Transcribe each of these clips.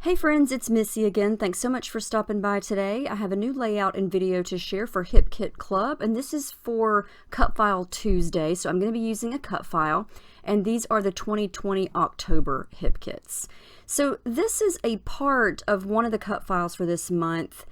Hey friends, it's Missy again. Thanks so much for stopping by today. I have a new layout and video to share for Hip Kit Club, and this is for Cut File Tuesday, so I'm going to be using a cut file, and these are the 2020 October Hip Kits. So this is a part of one of the cut files for this month.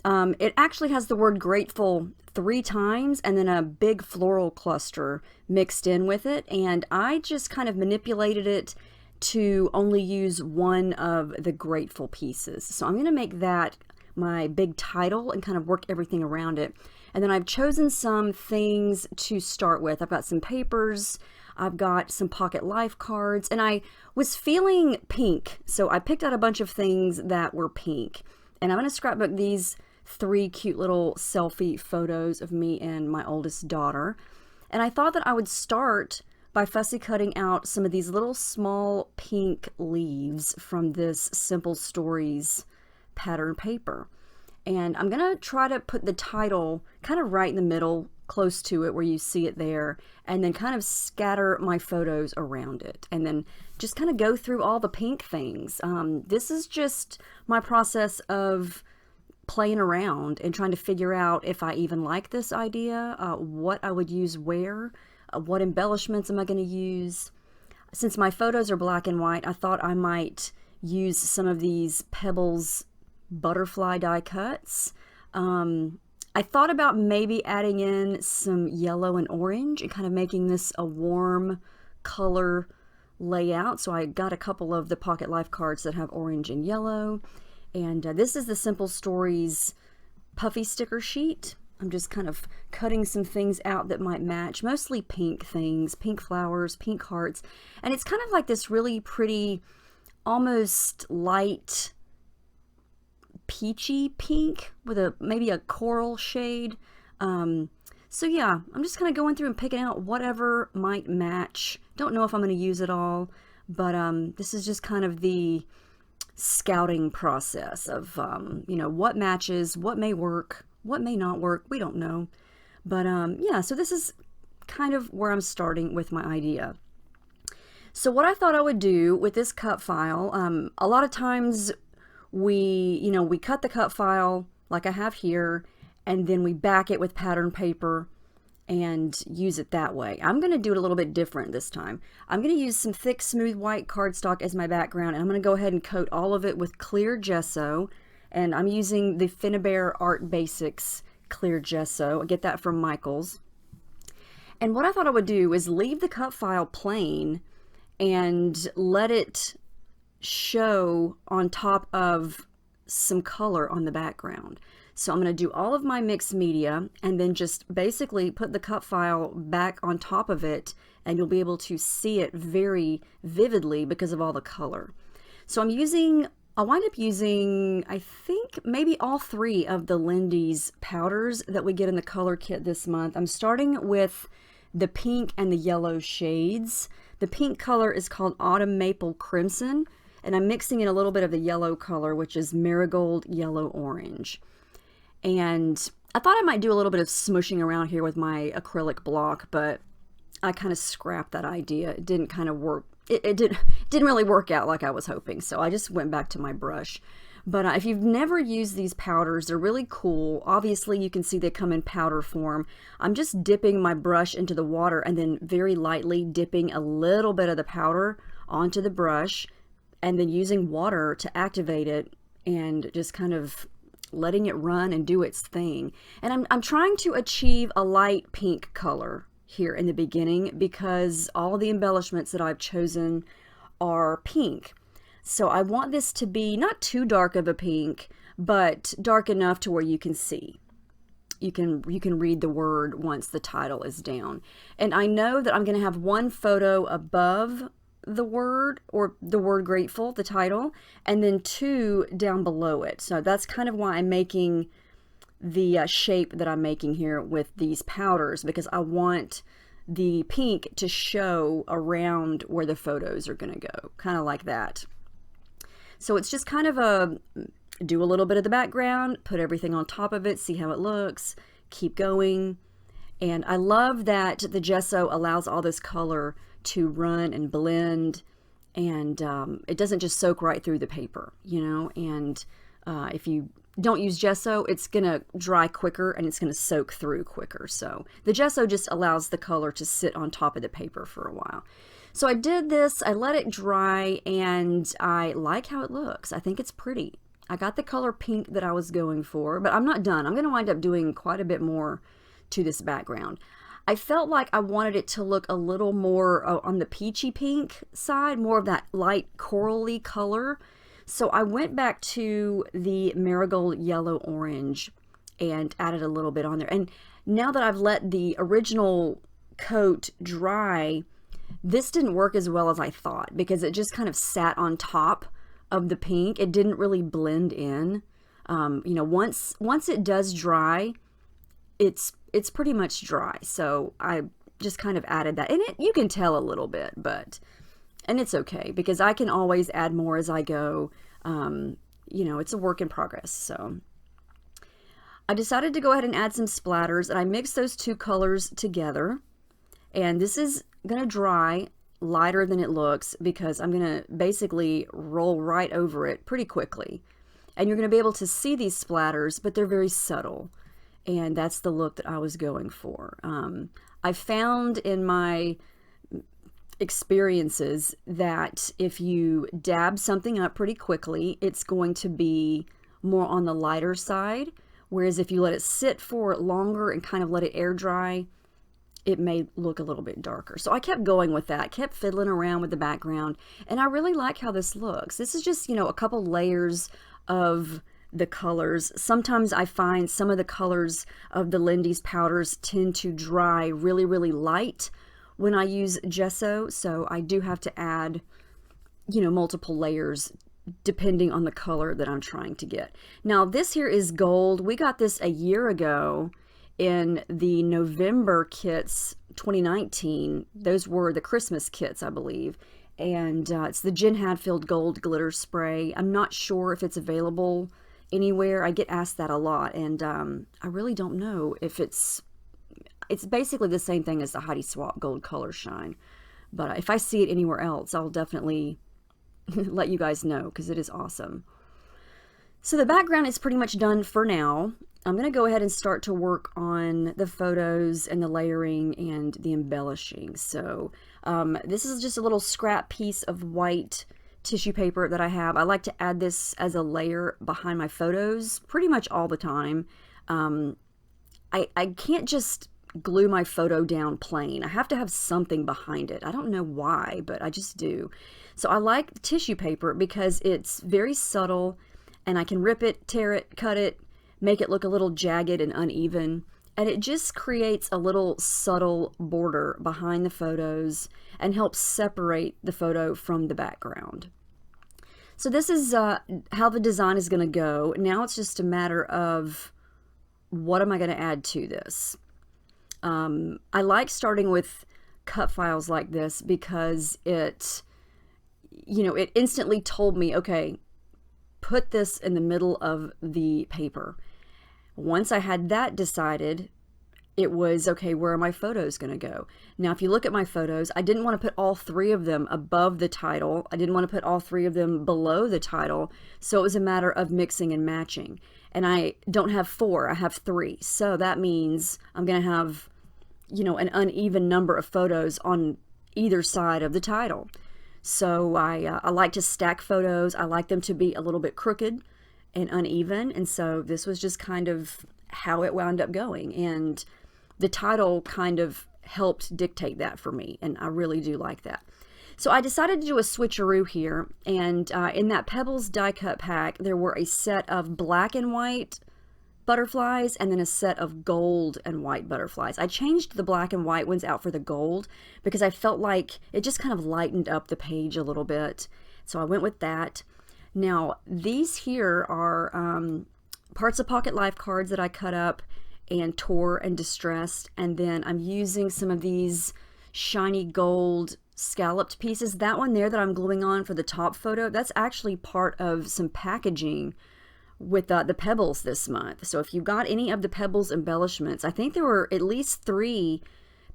It actually has the word grateful 3 times and then a big floral cluster mixed in with it, and I just kind of manipulated it to only use one of the grateful pieces. So I'm going to make that my big title and kind of work everything around it. And then I've chosen some things to start with. I've got some papers, I've got some pocket life cards, and I was feeling pink, so I picked out a bunch of things that were pink. And I'm going to scrapbook these 3 cute little selfie photos of me and my oldest daughter. And I thought that I would start by fussy cutting out some of these little small pink leaves from this Simple Stories pattern paper. And I'm gonna try to put the title kind of right in the middle, close to it where you see it there, and then kind of scatter my photos around it. And then just kind of go through all the pink things. This is just my process of playing around and trying to figure out if I even like this idea, what I would use where, what embellishments am I going to use. Since my photos are black and white, I thought I might use some of these Pebbles butterfly die cuts. I thought about maybe adding in some yellow and orange and kind of making this a warm color layout. So I got a couple of the pocket life cards that have orange and yellow. And this is the Simple Stories puffy sticker sheet. I'm just kind of cutting some things out that might match, mostly pink things, pink flowers, pink hearts. And it's kind of like this really pretty, almost light peachy pink with maybe a coral shade. So yeah, I'm just kind of going through and picking out whatever might match. Don't know if I'm going to use it all, but this is just kind of the scouting process of, you know, what matches, what may work, what may not work, we don't know. But yeah, so this is kind of where I'm starting with my idea. So what I thought I would do with this cut file, a lot of times we cut the cut file like I have here, and then we back it with pattern paper and use it that way. I'm going to do it a little bit different this time. I'm going to use some thick, smooth white cardstock as my background, and I'm going to go ahead and coat all of it with clear gesso. And I'm using the Finnabair Art Basics clear gesso. I get that from Michael's. And what I thought I would do is leave the cut file plain and let it show on top of some color on the background. So I'm going to do all of my mixed media and then just basically put the cut file back on top of it, and you'll be able to see it very vividly because of all the color. So I wind up using, I think, maybe all 3 of the Lindy's powders that we get in the color kit this month. I'm starting with the pink and the yellow shades. The pink color is called Autumn Maple Crimson, and I'm mixing in a little bit of the yellow color, which is Marigold Yellow Orange. And I thought I might do a little bit of smushing around here with my acrylic block, but I kind of scrapped that idea. It didn't kind of work. It didn't really work out like I was hoping, so I just went back to my brush. But if you've never used these powders, they're really cool. Obviously, you can see they come in powder form. I'm just dipping my brush into the water and then very lightly dipping a little bit of the powder onto the brush and then using water to activate it and just kind of letting it run and do its thing. And I'm trying to achieve a light pink color here in the beginning because all the embellishments that I've chosen are pink. So I want this to be not too dark of a pink, but dark enough to where you can see. You can read the word once the title is down. And I know that I'm going to have one photo above the word, or the word grateful, the title, and then 2 down below it. So that's kind of why I'm making the shape that I'm making here with these powders, because I want the pink to show around where the photos are going to go, kind of like that. So it's just kind of do a little bit of the background, put everything on top of it, see how it looks, keep going. And I love that the gesso allows all this color to run and blend and it doesn't just soak right through the paper, you know. And if you don't use gesso, it's gonna dry quicker and it's gonna soak through quicker. So the gesso just allows the color to sit on top of the paper for a while. So I did this, I let it dry, and I like how it looks. I think it's pretty. I got the color pink that I was going for, but I'm not done. I'm gonna wind up doing quite a bit more to this background. I felt like I wanted it to look a little more on the peachy pink side, more of that light corally color. So I went back to the marigold yellow orange and added a little bit on there. And now that I've let the original coat dry, this didn't work as well as I thought, because it just kind of sat on top of the pink. It didn't really blend in. You know, once it does dry, it's pretty much dry. So I just kind of added that. And you can tell a little bit, and it's okay, because I can always add more as I go. You know, it's a work in progress. So I decided to go ahead and add some splatters, and I mixed those two colors together. And this is going to dry lighter than it looks, because I'm going to basically roll right over it pretty quickly. And you're going to be able to see these splatters, but they're very subtle. And that's the look that I was going for. I found in my experiences that if you dab something up pretty quickly, it's going to be more on the lighter side. Whereas if you let it sit for longer and kind of let it air dry, it may look a little bit darker. So I kept going with that, kept fiddling around with the background, and I really like how this looks. This is just, you know, a couple layers of the colors. Sometimes I find some of the colors of the Lindy's powders tend to dry really, really light when I use gesso, so I do have to add, you know, multiple layers depending on the color that I'm trying to get. Now this here is gold. We got this a year ago in the November kits 2019. Those were the Christmas kits, I believe. And it's the Jen Hatfield Gold Glitter Spray. I'm not sure if it's available anywhere. I get asked that a lot, and I really don't know if it's basically the same thing as the Heidi Swapp Gold Color Shine. But if I see it anywhere else, I'll definitely let you guys know, because it is awesome. So the background is pretty much done for now. I'm going to go ahead and start to work on the photos and the layering and the embellishing. So this is just a little scrap piece of white tissue paper that I have. I like to add this as a layer behind my photos pretty much all the time. I can't just glue my photo down plain. I have to have something behind it. I don't know why, but I just do. So I like tissue paper because it's very subtle, and I can rip it, tear it, cut it, make it look a little jagged and uneven, and it just creates a little subtle border behind the photos and helps separate the photo from the background. So this is how the design is going to go. Now it's just a matter of what am I going to add to this. I like starting with cut files like this because it, you know, it instantly told me, okay, put this in the middle of the paper. Once I had that decided, it was, okay, where are my photos going to go? Now, if you look at my photos, I didn't want to put all three of them above the title. I didn't want to put all three of them below the title. So it was a matter of mixing and matching. And I don't have 4, I have 3. So that means I'm going to have, you know, an uneven number of photos on either side of the title. So I like to stack photos. I like them to be a little bit crooked and uneven. And so this was just kind of how it wound up going. And the title kind of helped dictate that for me. And I really do like that. So I decided to do a switcheroo here. And in that Pebbles die cut pack, there were a set of black and white butterflies and then a set of gold and white butterflies. I changed the black and white ones out for the gold because I felt like it just kind of lightened up the page a little bit. So I went with that. Now these here are parts of Pocket Life cards that I cut up and tore and distressed, and then I'm using some of these shiny gold scalloped pieces. That one there that I'm gluing on for the top photo, that's actually part of some packaging with the Pebbles this month. So if you got any of the Pebbles embellishments, I think there were at least 3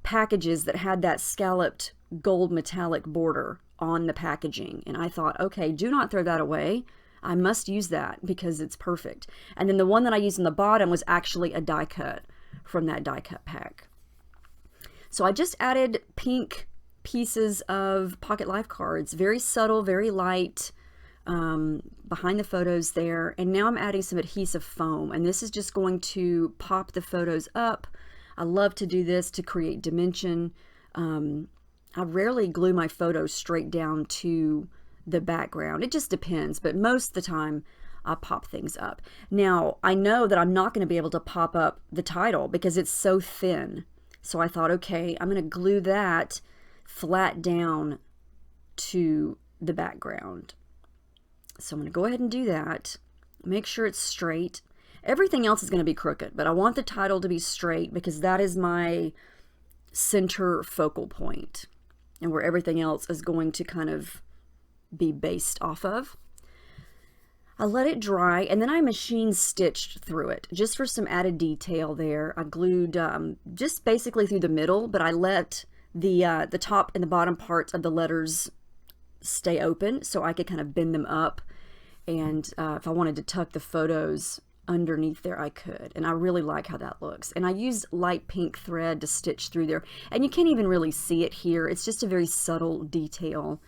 packages that had that scalloped gold metallic border on the packaging. And I thought, okay, do not throw that away. I must use that because it's perfect. And then the one that I used on the bottom was actually a die cut from that die cut pack. So I just added pink pieces of pocket life cards, very subtle, very light, behind the photos there. And now I'm adding some adhesive foam, and this is just going to pop the photos up. I love to do this to create dimension. I rarely glue my photos straight down to the background. It just depends, but most of the time I pop things up. Now I know that I'm not going to be able to pop up the title because it's so thin. So I thought, okay, I'm going to glue that flat down to the background. So I'm going to go ahead and do that. Make sure it's straight. Everything else is going to be crooked, but I want the title to be straight because that is my center focal point and where everything else is going to kind of be based off of. I let it dry, and then I machine stitched through it just for some added detail there. I glued just basically through the middle, but I let the top and the bottom parts of the letters stay open so I could kind of bend them up, and if I wanted to tuck the photos underneath there, I could. And I really like how that looks. And I used light pink thread to stitch through there, and you can't even really see it here. It's just a very subtle detail,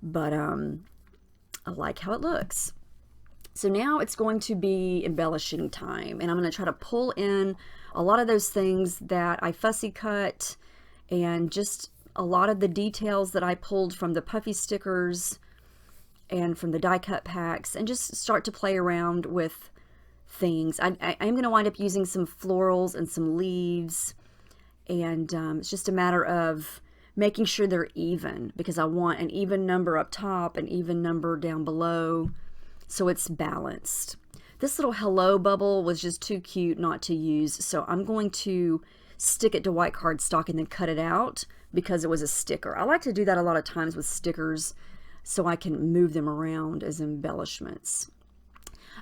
but I like how it looks. So now it's going to be embellishing time, and I'm going to try to pull in a lot of those things that I fussy cut and just a lot of the details that I pulled from the puffy stickers and from the die cut packs, and just start to play around with things. I'm going to wind up using some florals and some leaves, and it's just a matter of making sure they're even, because I want an even number up top, an even number down below, so it's balanced. This little hello bubble was just too cute not to use, so I'm going to stick it to white cardstock and then cut it out because it was a sticker. I like to do that a lot of times with stickers so I can move them around as embellishments.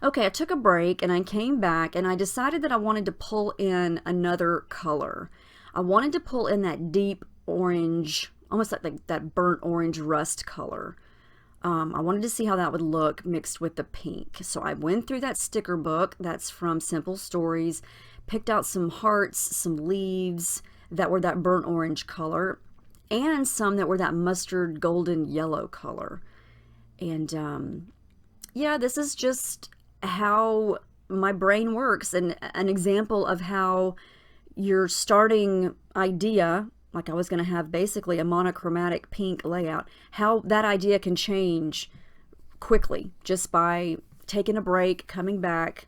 Okay, I took a break and I came back and I decided that I wanted to pull in another color. I wanted to pull in that deep orange, almost like that burnt orange rust color. I wanted to see how that would look mixed with the pink. So I went through that sticker book that's from Simple Stories, picked out some hearts, some leaves that were that burnt orange color, and some that were that mustard golden yellow color. And yeah, this is just how my brain works, and an example of how your starting idea, like I was going to have basically a monochromatic pink layout, how that idea can change quickly just by taking a break, coming back,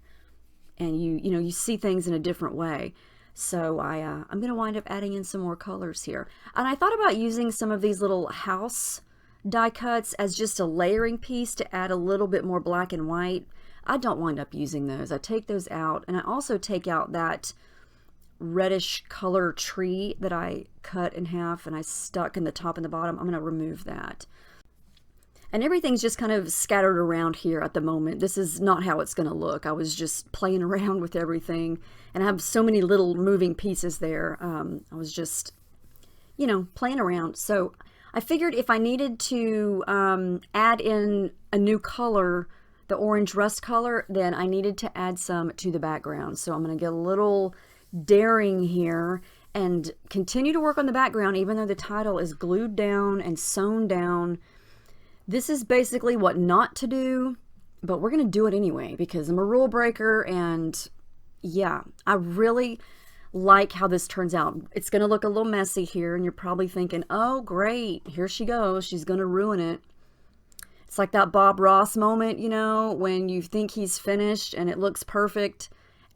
and you see things in a different way. So I'm going to wind up adding in some more colors here. And I thought about using some of these little house die cuts as just a layering piece to add a little bit more black and white. I don't wind up using those. I take those out, and I also take out that reddish color tree that I cut in half and I stuck in the top and the bottom. I'm going to remove that. And everything's just kind of scattered around here at the moment. This is not how it's going to look. I was just playing around with everything, and I have so many little moving pieces there. I was just, playing around. So I figured if I needed to add in a new color, the orange rust color, then I needed to add some to the background. So I'm going to get a little daring here and continue to work on the background even though the title is glued down and sewn down. This is basically what not to do, but we're going to do it anyway because I'm a rule breaker, and yeah, I really like how this turns out. It's going to look a little messy here, and you're probably thinking, oh great, here she goes, she's going to ruin it. It's like that Bob Ross moment, when you think he's finished and it looks perfect,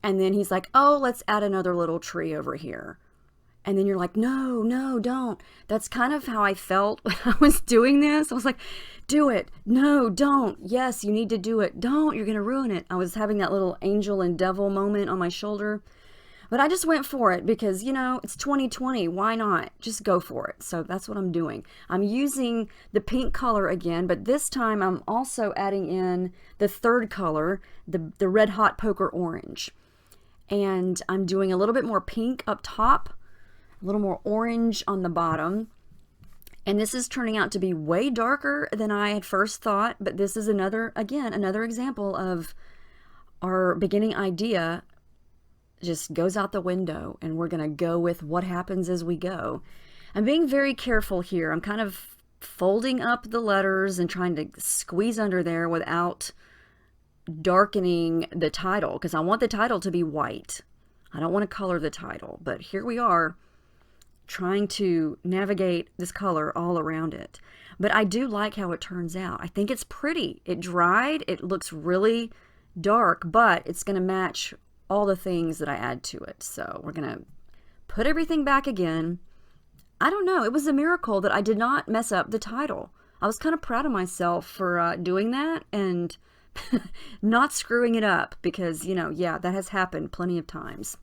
and then he's like, oh, let's add another little tree over here. And then you're like, no, don't. That's kind of how I felt when I was doing this. I was like, do it. No, don't. Yes, you need to do it. Don't. You're going to ruin it. I was having that little angel and devil moment on my shoulder. But I just went for it because, it's 2020. Why not? Just go for it. So that's what I'm doing. I'm using the pink color again, but this time I'm also adding in the third color, the Red Hot Poker Orange. And I'm doing a little bit more pink up top, a little more orange on the bottom, And this is turning out to be way darker than I had first thought, but this is another example of our beginning idea just goes out the window, and we're going to go with what happens as we go. I'm being very careful here. I'm kind of folding up the letters and trying to squeeze under there without darkening the title, because I want the title to be white. I don't want to color the title, but here we are trying to navigate this color all around it. But I do like how it turns out. I think it's pretty. It dried. It looks really dark, but it's going to match all the things that I add to it. So we're going to put everything back again. I don't know. It was a miracle that I did not mess up the title. I was kind of proud of myself for doing that and not screwing it up, because, you know, yeah, that has happened plenty of times.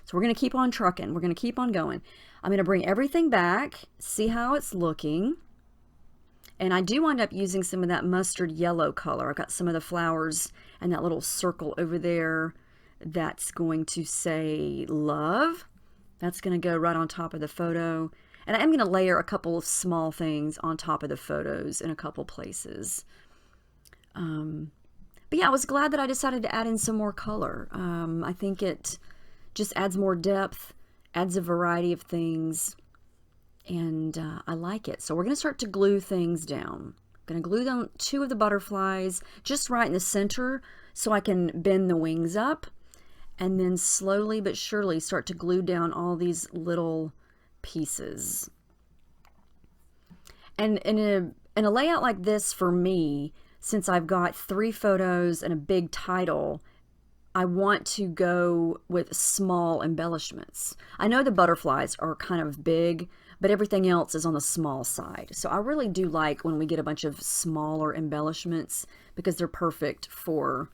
So we're going to keep on trucking. We're going to keep on going. I'm going to bring everything back, see how it's looking. And I do wind up using some of that mustard yellow color. I've got some of the flowers and that little circle over there that's going to say love. That's going to go right on top of the photo. And I am going to layer a couple of small things on top of the photos in a couple places. But yeah, I was glad that I decided to add in some more color. I think it just adds more depth, adds a variety of things, and I like it. So we're going to start to glue things down. I'm going to glue down 2 of the butterflies just right in the center so I can bend the wings up, and then slowly but surely start to glue down all these little pieces. And in a layout like this, for me, since I've got 3 photos and a big title, I want to go with small embellishments. I know the butterflies are kind of big, but everything else is on the small side. So I really do like when we get a bunch of smaller embellishments, because they're perfect for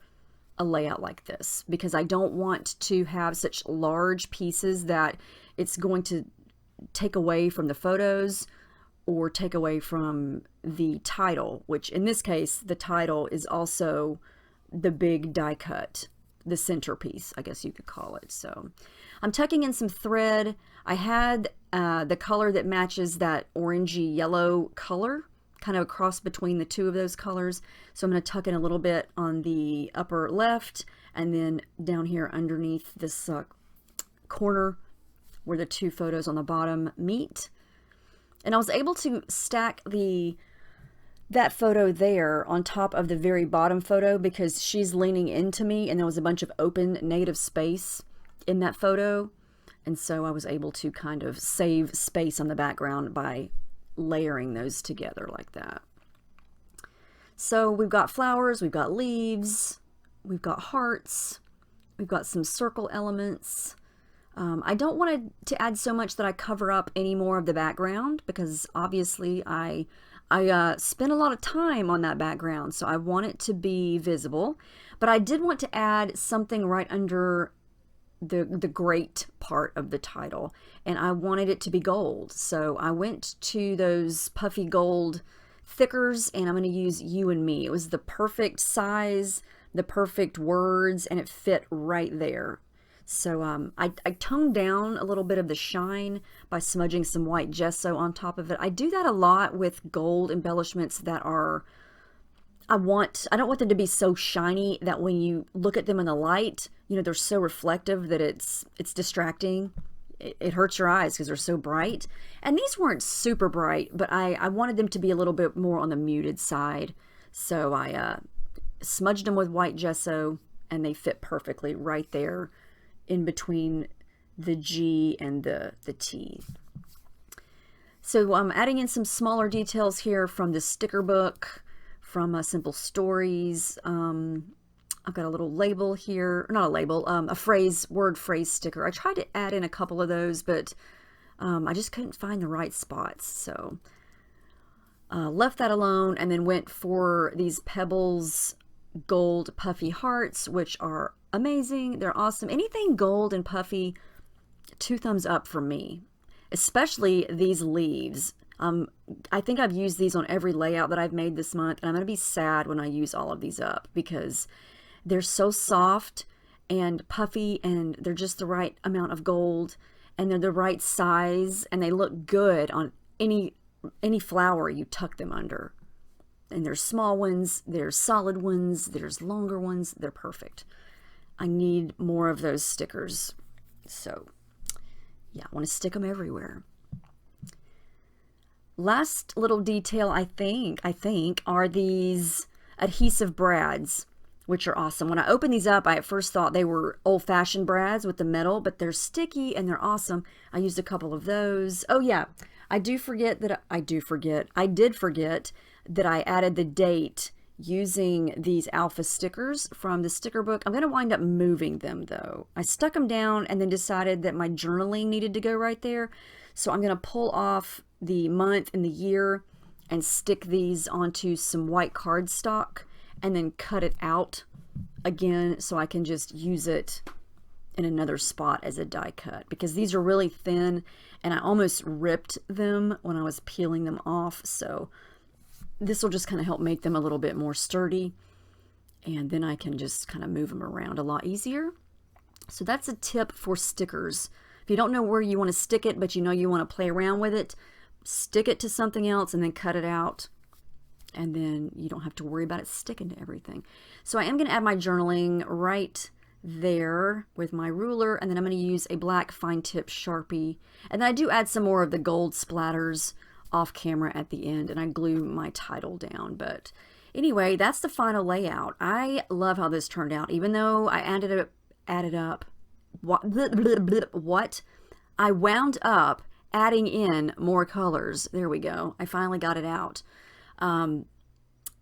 a layout like this, because I don't want to have such large pieces that it's going to take away from the photos or take away from the title, which in this case, the title is also the big die cut, the centerpiece, I guess you could call it. So I'm tucking in some thread. I had the color that matches that orangey yellow color, kind of a cross between the 2 of those colors. So I'm going to tuck in a little bit on the upper left, and then down here underneath this corner where the 2 photos on the bottom meet. And I was able to stack that photo there on top of the very bottom photo, because she's leaning into me and there was a bunch of open negative space in that photo. And so I was able to kind of save space on the background by layering those together like that. So we've got flowers, we've got leaves, we've got hearts, we've got some circle elements. I don't want to add so much that I cover up any more of the background, because obviously I spent a lot of time on that background, so I want it to be visible. But I did want to add something right under the great part of the title, and I wanted it to be gold. So I went to those puffy gold thickers, and I'm going to use You and Me. It was the perfect size, the perfect words, and it fit right there. So I toned down a little bit of the shine by smudging some white gesso on top of it. I do that a lot with gold embellishments that are, I don't want them to be so shiny that when you look at them in the light, you know, they're so reflective that it's distracting. It hurts your eyes because they're so bright. And these weren't super bright, but I wanted them to be a little bit more on the muted side. So I smudged them with white gesso, and they fit perfectly right there in between the G and the T. So I'm adding in some smaller details here from the sticker book, from Simple Stories. I've got a little label here, not a label, a word phrase sticker. I tried to add in a couple of those, but I just couldn't find the right spots. So left that alone, and then went for these Pebbles gold puffy hearts, which are amazing. They're awesome. Anything gold and puffy, 2 thumbs up for me, especially these leaves. I think I've used these on every layout that I've made this month, and I'm going to be sad when I use all of these up, because they're so soft and puffy, and they're just the right amount of gold, and they're the right size, and they look good on any any flower, you tuck them under. And there's small ones, there's solid ones, there's longer ones. They're perfect. I need more of those stickers. So yeah, I want to stick them everywhere. Last little detail I think are these adhesive brads, which are awesome. When I opened these up, I at first thought they were old-fashioned brads with the metal, but they're sticky and they're awesome. I used a couple of those. Oh yeah, I did forget that I added the date using these alpha stickers from the sticker book. I'm going to wind up moving them though. I stuck them down and then decided that my journaling needed to go right there. So I'm going to pull off the month and the year and stick these onto some white cardstock and then cut it out again so I can just use it in another spot as a die cut, because these are really thin and I almost ripped them when I was peeling them off. So this will just kind of help make them a little bit more sturdy, and then I can just kind of move them around a lot easier. So that's a tip for stickers. If you don't know where you want to stick it, but you know you want to play around with it, stick it to something else and then cut it out, and then you don't have to worry about it sticking to everything. So I am going to add my journaling right there with my ruler, and then I'm going to use a black fine tip Sharpie, and then I do add some more of the gold splatters off camera at the end, and I glue my title down. But anyway, that's the final layout. I love how this turned out, even though I added up what I wound up adding in more colors. There we go. I finally got it out.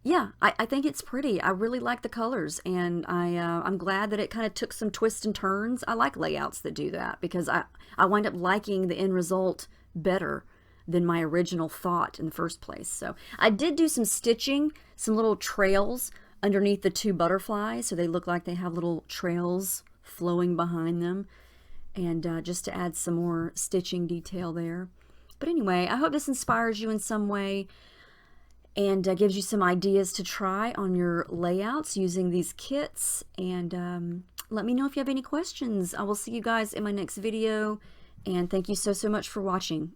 Yeah, I think it's pretty. I really like the colors, and I'm glad that it kind of took some twists and turns. I like layouts that do that, because I wind up liking the end result better than my original thought in the first place. So I did do some stitching, some little trails underneath the two butterflies, so they look like they have little trails flowing behind them, and just to add some more stitching detail there. But anyway, I hope this inspires you in some way and gives you some ideas to try on your layouts using these kits. And let me know if you have any questions. I will see you guys in my next video, and thank you so much for watching.